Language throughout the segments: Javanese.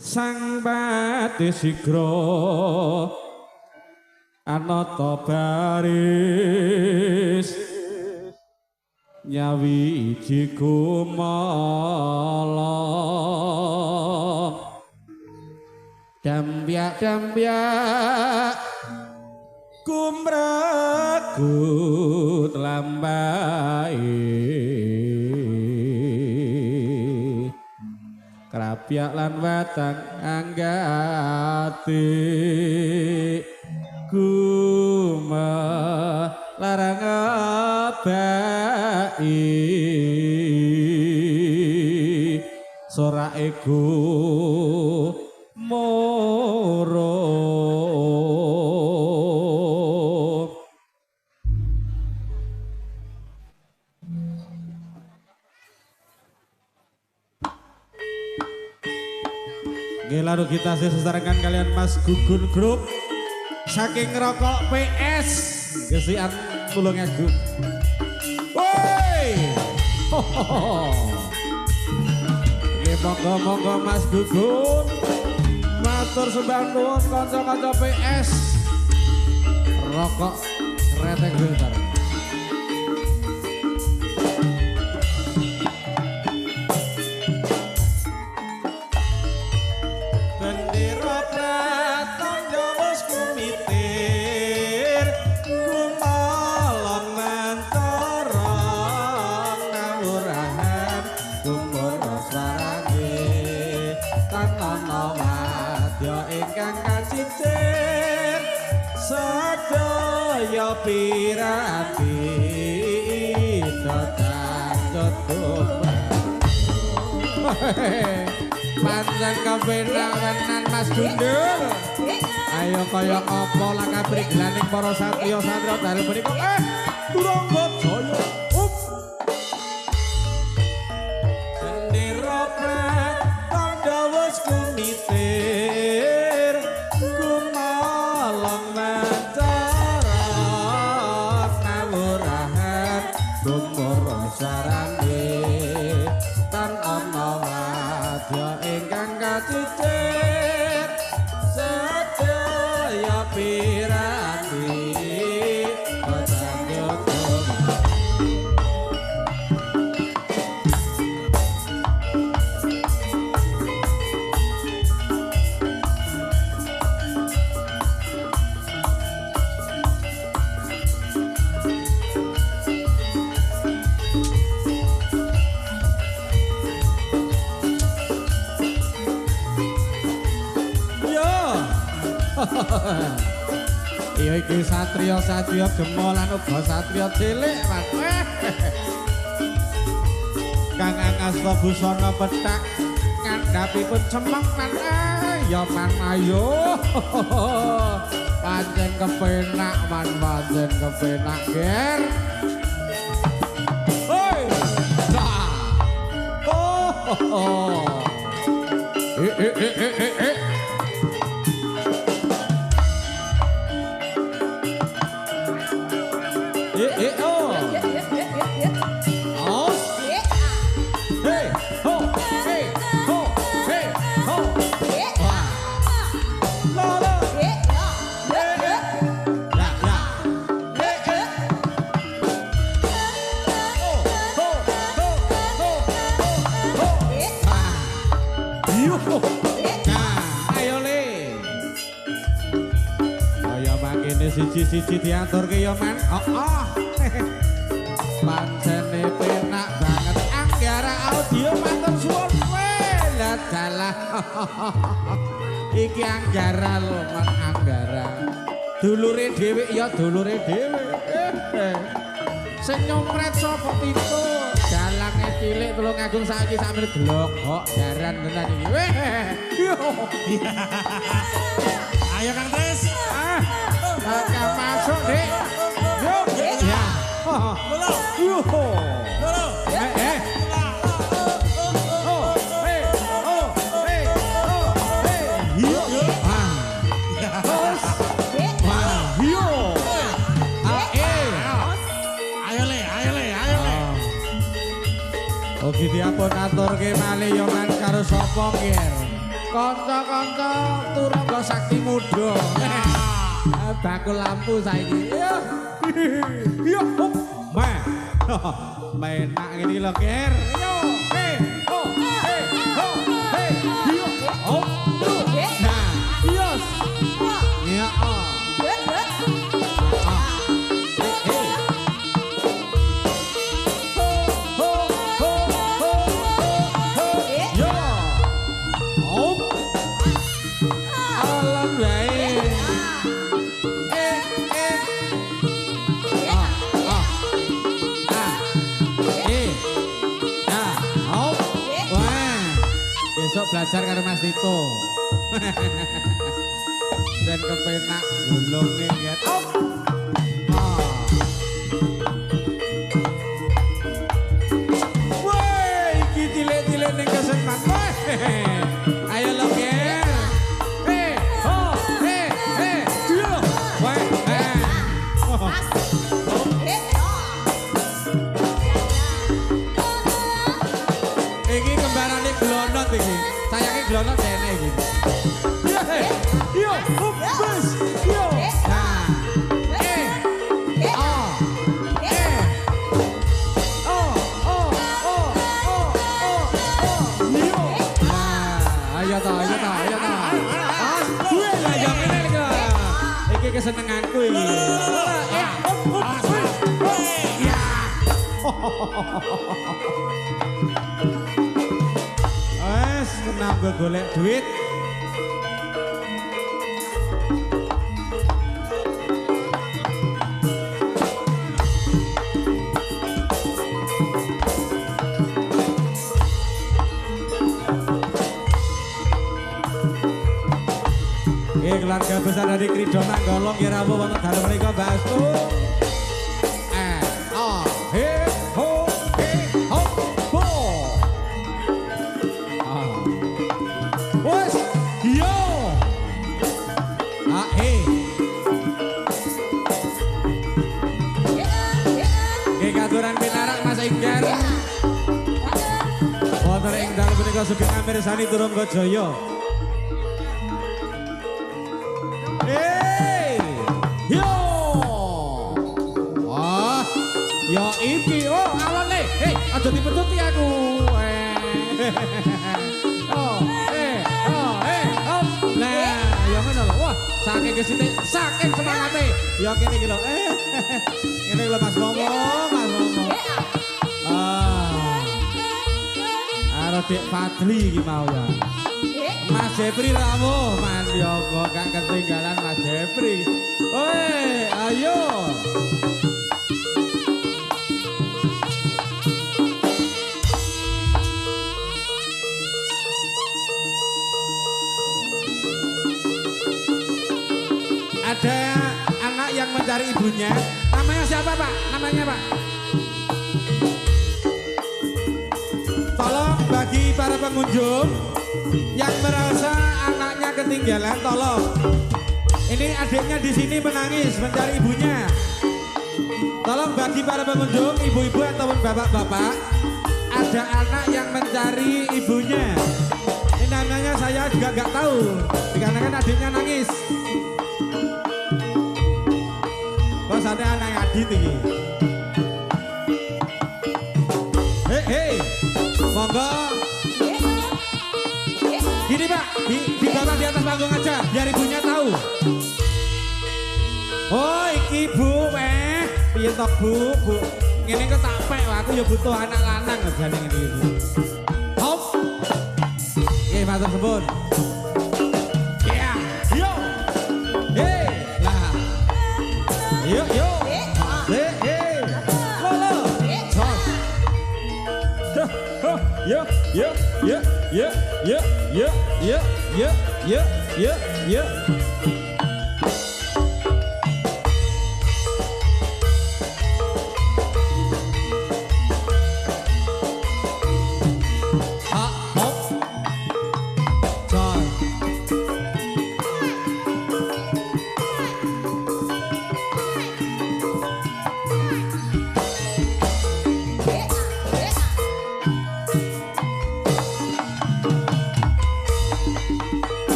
sang pati sigra anata baris nyawiji kumala dambyak kumragut lambai krapyak lan watang anggati kuma larang abai sorak ego moro lalu kita sesarankan kalian Mas Gugun Group saking rokok PS kesian tulungnya Gun woi ini monggo-monggo Mas Gugun matur sembah nuwun kanca-kanca PS rokok reteng filter piranti tetap tutup panjang kebenaran Mas Gundul ayo kaya apa langkah beriglaning para satria satria dari menika turangga jaya bendera tanda wis kumitir kumalang sarane tan ana wadya ingkang kacicir sedaya piranti iya iki satria-satria gemo lan uga satria cilik Kang Angasta busana petak ngandhapipun cemeng man ya man ayo pancen kepenak man pancen kepenak ger hoi oh siji-siji diaturke ya man pancene penak banget Anggara Audio matur suwun lah dalah iki Anggara lho man Anggara dulure dhewe ya dulure dhewe sing nyomret sapa pintu dalange cilik Tulung Agung saiki sampe glogok jaran tenan iki ayo Kang Tris Kakak masuk dek yuk ya yuk Oke diapun aturke malih yo man karo sapa nggih Kanca-kanca turangga sakti muda. Bakul lampu saiki. Iya. Iya. Meh. Menak ngene iki lho, Ger. Yo. He. Ho. He. Ho. He. Yo. Oh. Nah. Yes. Ya. Besok belajar karo Mas Tito. Ben kepenak gulunge ya. Woi, iki cilik-cilik ning kesenang. Ayo lo Ger. Ho, yo. Woi, iki kembarane glonot iki. Sayange glonot dene iki. Yo, bus. Yo. Nah. Ayo ta. Gue lah yang ngene iki. Iki kesenenganku iki. Senang gue golek duit. Keluarga besar dari Krido Nanggolong ya rabu wonten dalem mriku Bastu. Wonten ing dalem menika sugeng amirsani turun Jaya. Yo. Wah, ya iki alone. Aja dipetuti aku. Nah, ya ngono lho. Wah, saking gesine, saking semangate. Ya kene iki lho. Ngene lho Mas Momo, Mas Momo. Dek Fadli iki mau ya. Mas Jepri ramu, mandiogo gak ketinggalan Mas Jepri. Woi, ayo. Ada anak yang mencari ibunya. Namanya siapa, Pak? Namanya, Pak? Tolong bagi para pengunjung yang merasa anaknya ketinggalan, tolong. Ini adiknya di sini menangis mencari ibunya. Tolong bagi para pengunjung, ibu-ibu ataupun bapak-bapak, ada anak yang mencari ibunya. Ini namanya saya juga nggak tahu, dikarenakan adiknya nangis. Bos ada anak adit ini. Hei. Monggo. Gini Pak, dibawa di atas panggung aja, biar ibunya tahu. Oh iki Bu, piye toh Bu? Ngene kok tak pek, aku ya butuh anak lanang ngene iki Bu. Hop. Nggih, matur suwun. Ya, yo. Hei, lah. Yo. Yeah.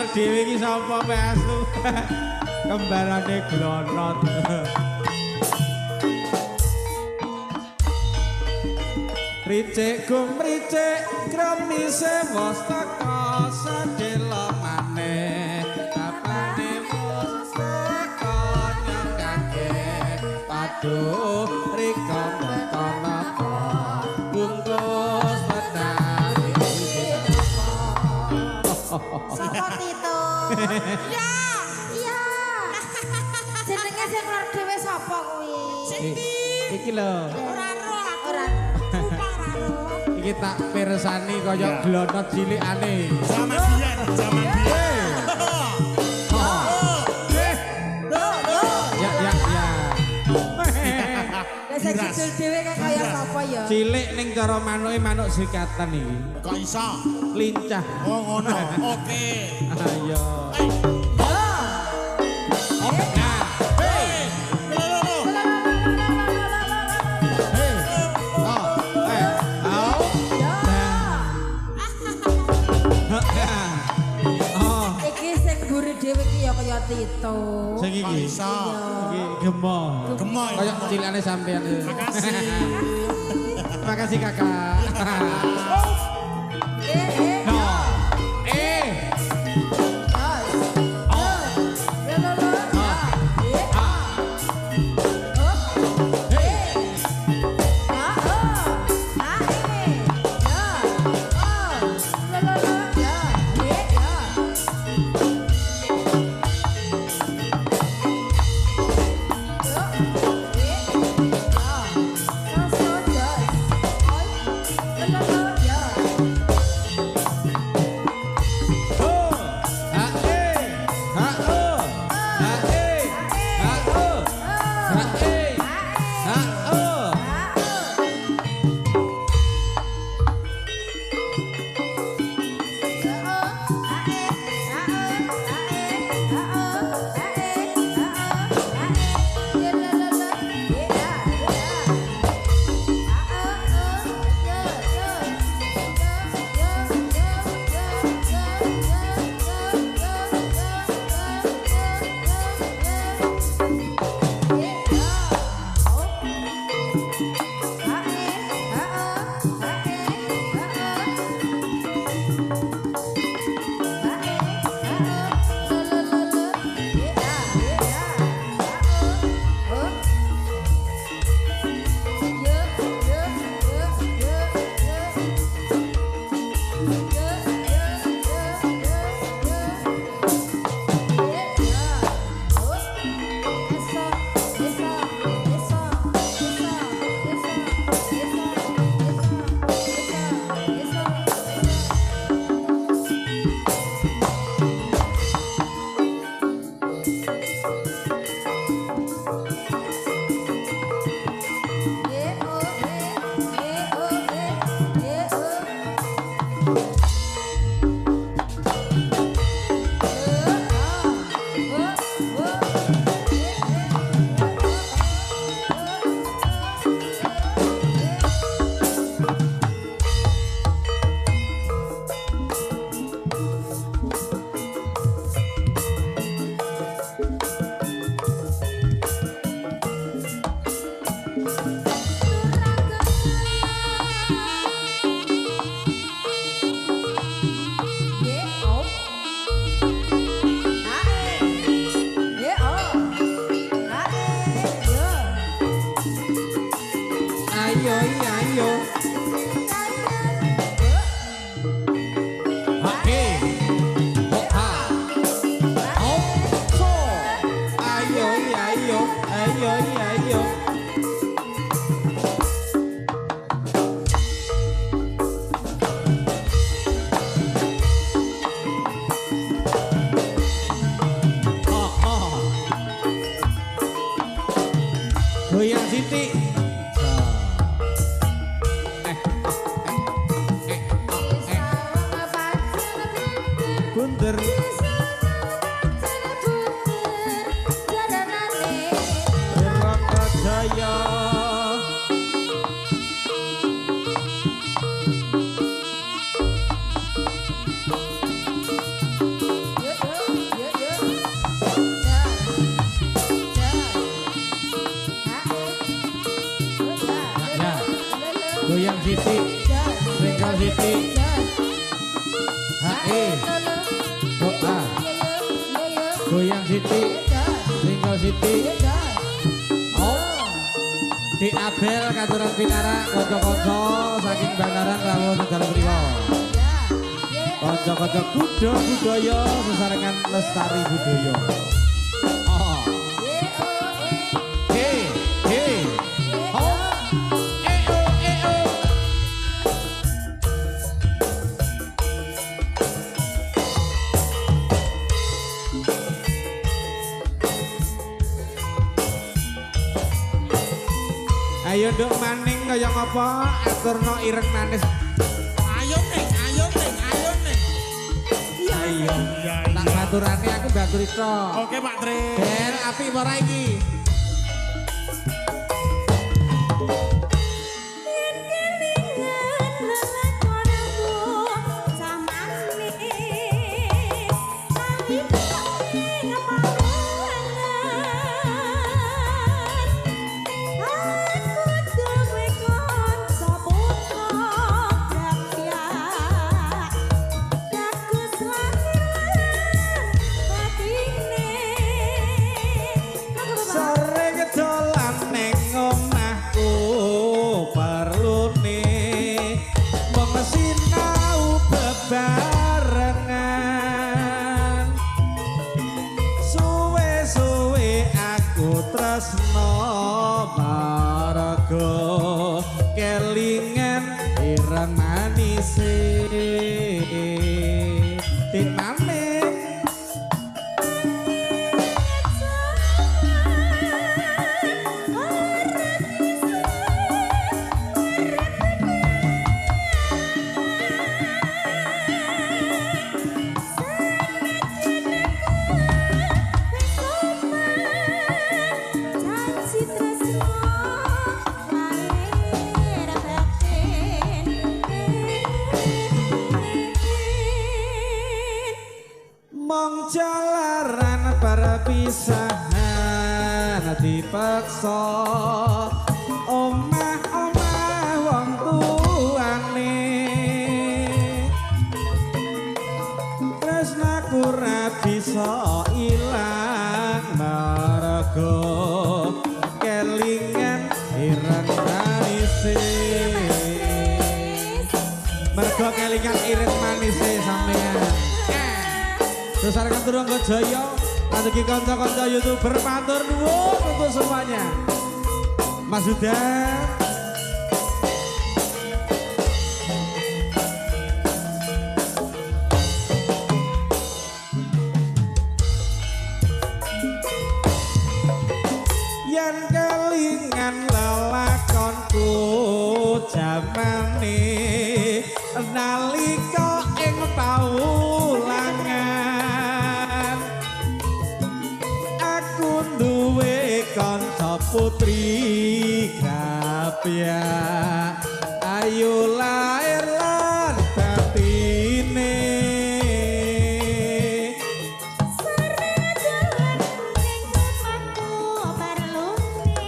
arek dhewe iki sapa Asu? Kembarane glonot. Ricik gum ricik kremise wos teko sedelo maneh apane wos teko nyangkake paduh rika mata bungkus petang Sapa Tito? Iya. Iya. Jenenge sing lor dhewe sapa kuwi? Iki lho. Ora ro aku. Ora. Iki tak pirsani kaya glonot cilikane. Zaman biyen, zaman biyen. Ya. Lah sing judul dhewe kaya sapa ya? Cilik ning cara manuke manuk sikatan iki. Kok iso? Lincah. Oh ngono. Oke. Ayo. Iki sing mburi dhewe iki ya kaya Tito. Sing iki. Iso. Iki gemoh. Gemoy. Kaya cilikane sampean. Makasih. Makasih Kakak. Yeah. Siti, Ringgo Siti, HE, Doa, Goyang Siti, Ringgo Siti, Di Abel Katuran Pinara, konco-konco saking Bandaran Rawuh Negara Priwo. Konco-konco budaya sesarengan lestari budaya. Ayo nduk maning kaya ngapa aturno ireng manis. Ayo neng, ayo neng, ayo neng. Ayo. Tak baturane aku batur iso. Oke Pak Tri. Ben apik ora iki? Kelingan ireng manise Tin maning mong jalaran para pisahan dipaksa omah-omah wong tuane tresnaku ra bisa ilang marga kelingan ireng manise mergo kelingan ireng manise sampeyan. Sesarengan turun ke Jaya, aduki konco-konco YouTuber matur nuwun untuk semuanya. Mas Huda. Yen kelingan lelakonku jamane nalika ing paulangan kanca putri Kapia ayo lair lan batine sareng ning rumahku parlune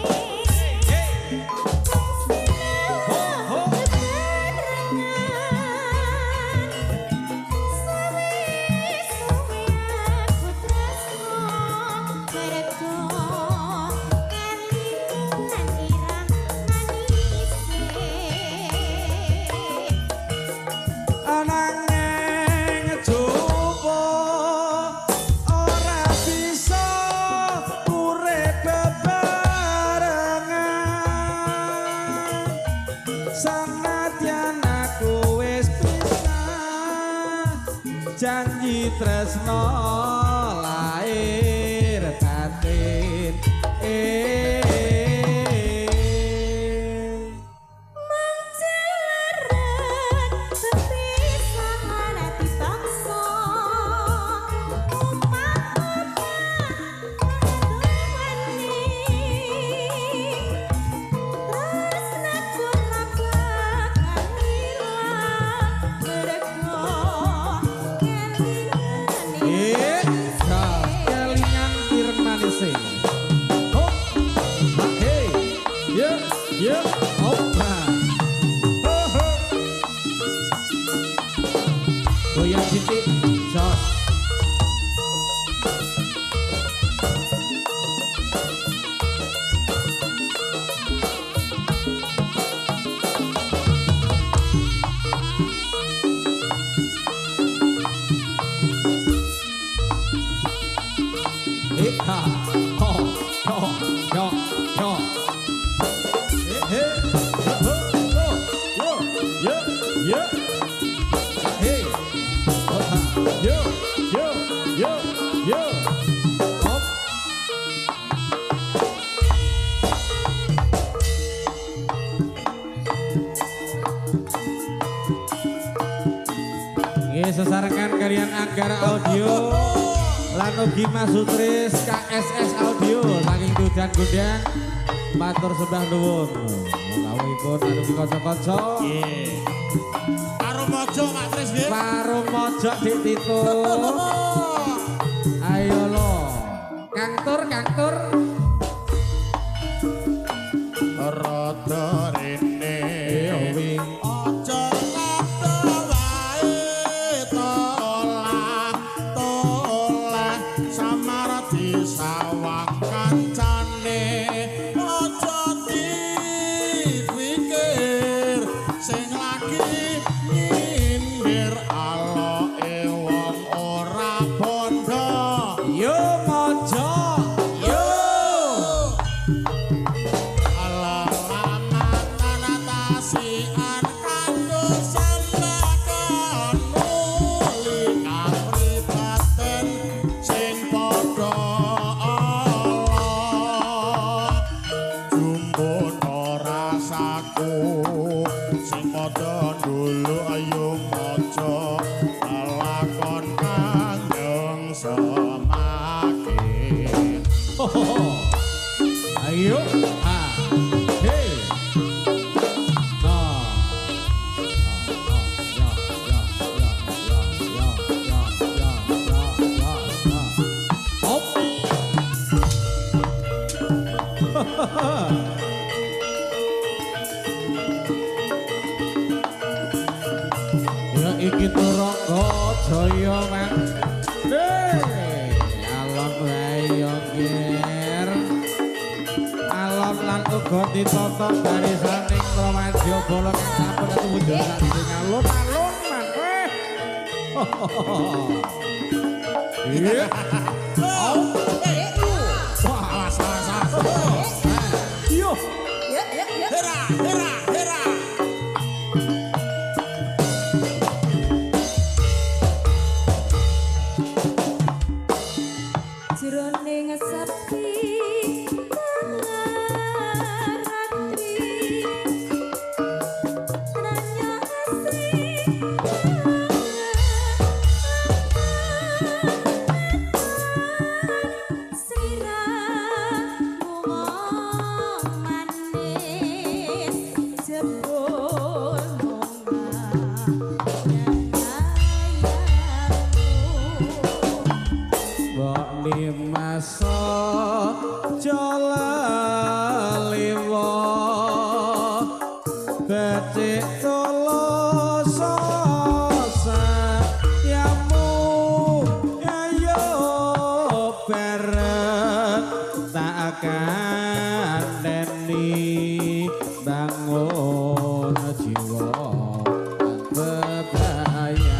janji tresno lair batin Menjelaran perpisahan dipaksa Yeah. Sesarengan kalian Anggara Audio lan ugi Mas Sutris KSS Audio saking Dudan Gundang matur sembah nuwun kawuhipun anugi kanca-kanca nggih karo mojo Pak Tris nggih karo mojo Dik Tito ayo lo Kang Tur rada rene wing aja sawang kancane aja dipikir sing lagi nyindir aloke wong ora bondo yo mojo yo ala mama tanatasian kanggo sampeyan muli kapribaten sing padha sing padha dulu ayo maca lakon kanjeng semake ayo hey iki turangga jaya men alon wae ngir alon lan uga ditata barisaning Pramadya Bala kang sampun tuwuh saking alun-alun men iya yo hera Jroning sepi masa jala liwa becik toloso sayamu ayo bareng tak kandhani bangun jiwa bebayang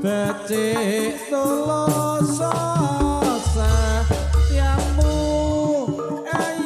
becik toloso sayamu ayo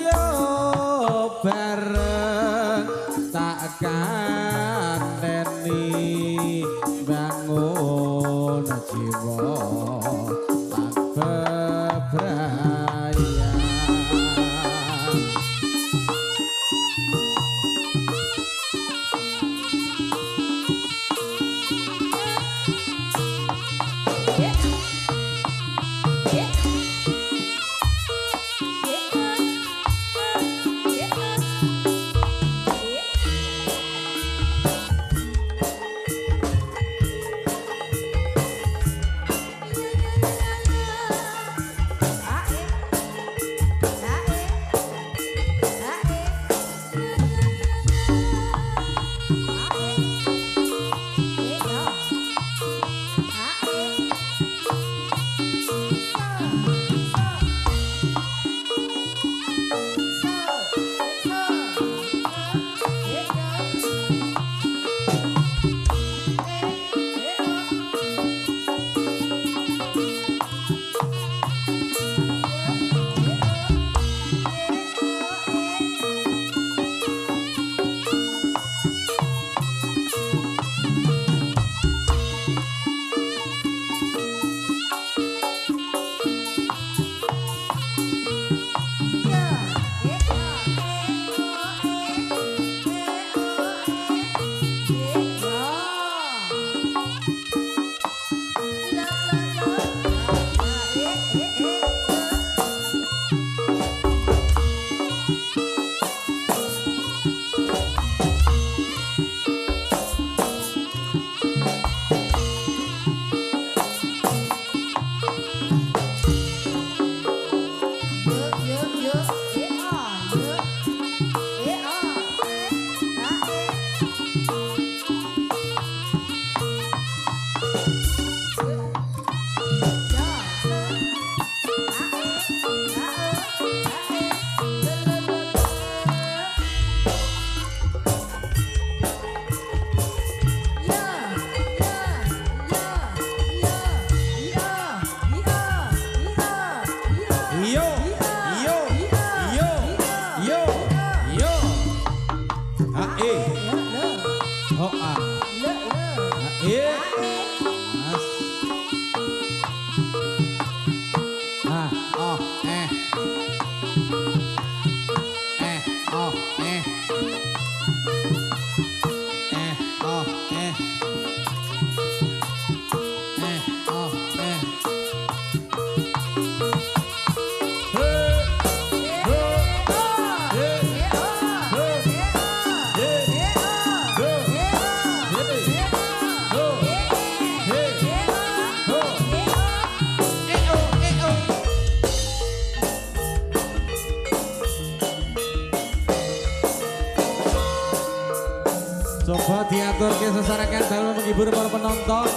Coba diaturke sesarakan dalam menghibur para penonton.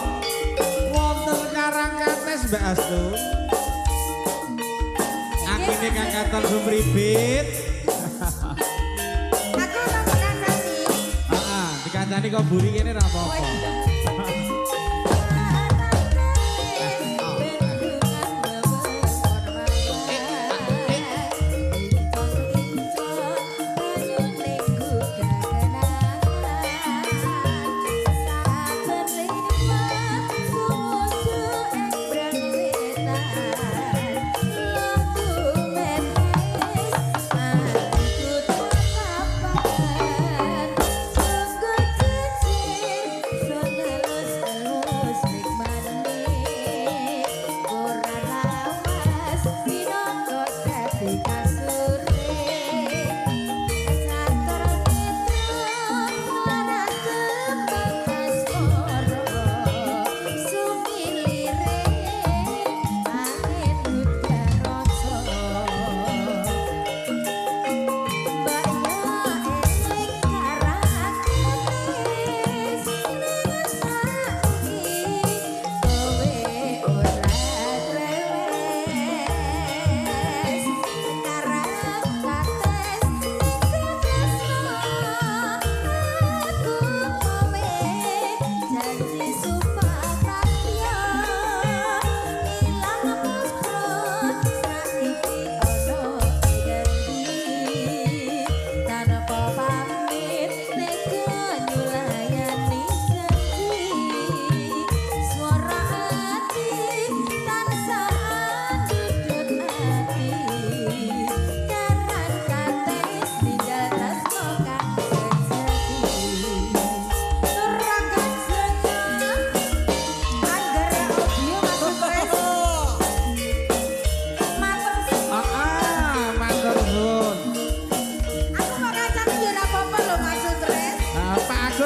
Wonten Karangkates Mbak Astu. Akine Kang Katon Sumribit. Aku ora kancani. Heeh, dikancani kok buri kene ra apa-apa.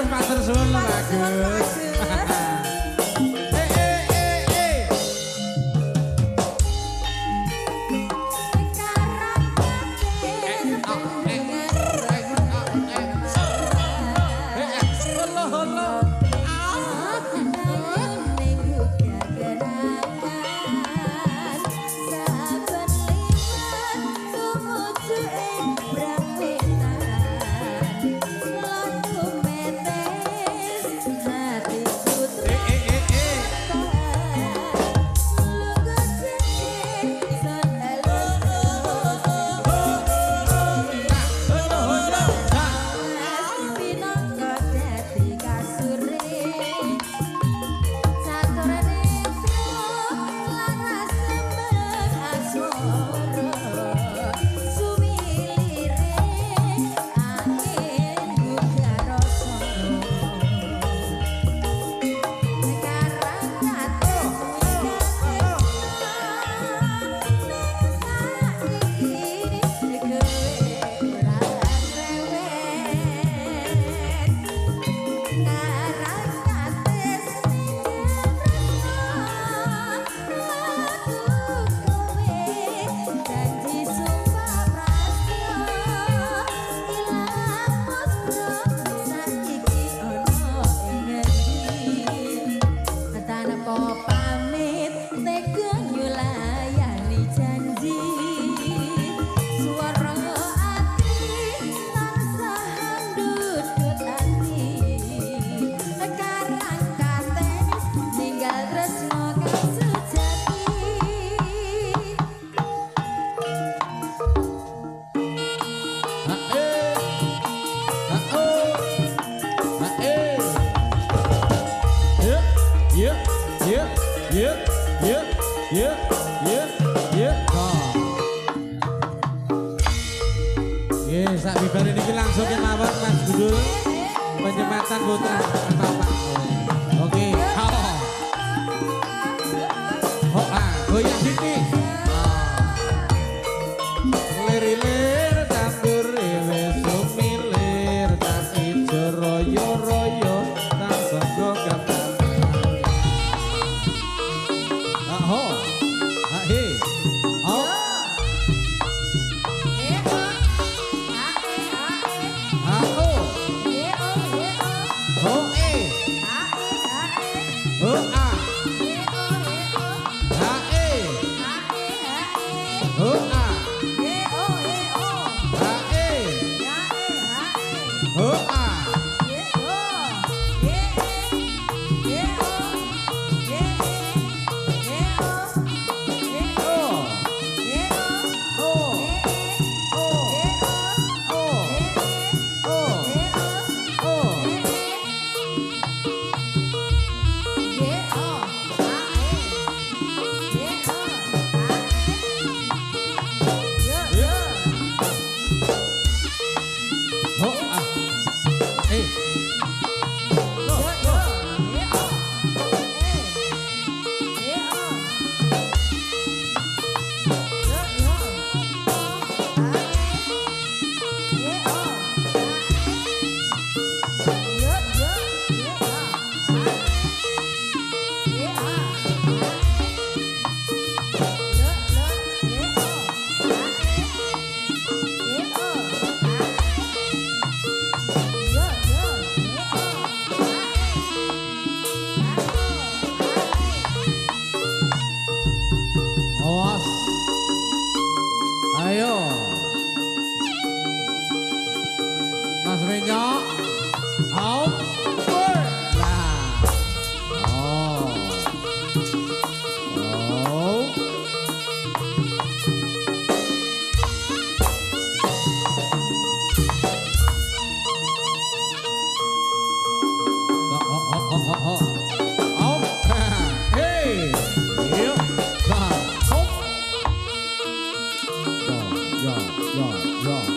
Matur suwun lho Bagus. Sak bibar ini langsung ke mawon Mas Gundul penyematan putra Bapak. Oke. Goyang dikit. Lir-lir tandur rewe sumilir tas ijo royo-royo tas sanggo kapan. Aho. Ahe. Oh. Yo, yo.